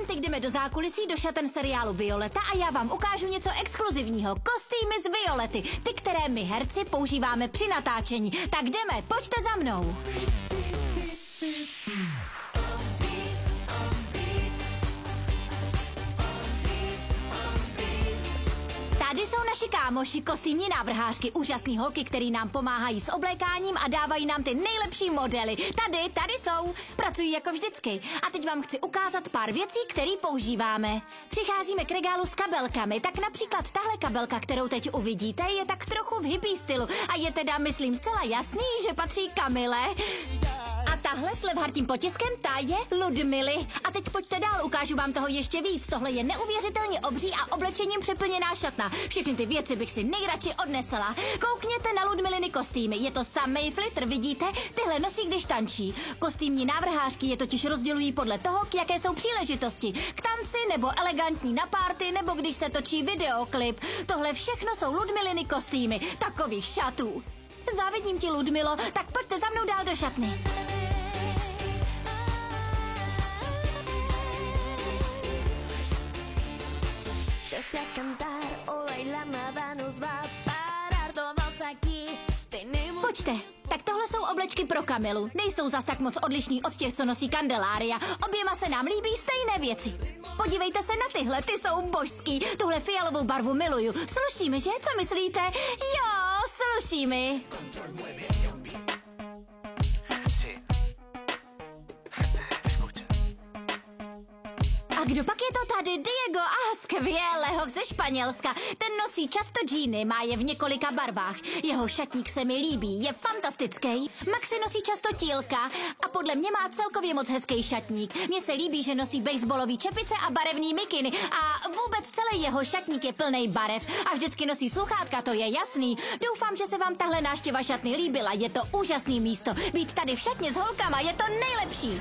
teď jdeme do zákulisí do šaten seriálu Violeta a já vám ukážu něco exkluzivního. Kostýmy z Violety, ty, které my herci používáme při natáčení. Tak jdeme, pojďte za mnou. Tady jsou naši kámoši, kostýmní návrhářky, úžasný holky, který nám pomáhají s oblékáním a dávají nám ty nejlepší modely. Tady jsou. Pracují jako vždycky. A teď vám chci ukázat pár věcí, které používáme. Přicházíme k regálu s kabelkami, tak například tahle kabelka, kterou teď uvidíte, je tak trochu v hippie stylu a je teda, myslím, zcela jasný, že patří Kamile. A tahle s levhartím potiskem, ta je Ludmily. A teď pojďte dál, ukážu vám toho ještě víc. Tohle je neuvěřitelně obří a oblečením přeplněná šatna. Všechny ty věci bych si nejradši odnesla. Koukněte na Ludmiliny kostýmy. Je to samej flitr, vidíte? Tyhle nosí, když tančí. Kostýmní návrhářky je totiž rozdělují podle toho, k jaké jsou příležitosti. K tanci nebo elegantní na párty, nebo když se točí videoklip. Tohle všechno jsou Ludmiliny kostýmy. Takových šatů. Závidím ti, Ludmilo, tak pojďte za mnou dál do šatny. Pojďte, tak tohle jsou oblečky pro Kamilu. Nejsou zas tak moc odlišný od těch, co nosí Kandelária. Oběma se nám líbí stejné věci. Podívejte se na tyhle, ty jsou božský. Tuhle fialovou barvu miluju. Sluší mi, že? Co myslíte? Jo, sluší mi. A kdo pak je to tady? Diego, skvěle, hoch ze Španělska. Ten nosí často džíny, má je v několika barvách. Jeho šatník se mi líbí, je fantastický. Maxi nosí často tílka a podle mě má celkově moc hezký šatník. Mně se líbí, že nosí baseballový čepice a barevný mikiny a vůbec celý jeho šatník je plnej barev a vždycky nosí sluchátka, to je jasný. Doufám, že se vám tahle návštěva šatny líbila, je to úžasný místo. Být tady v šatně s holkama je to nejlepší.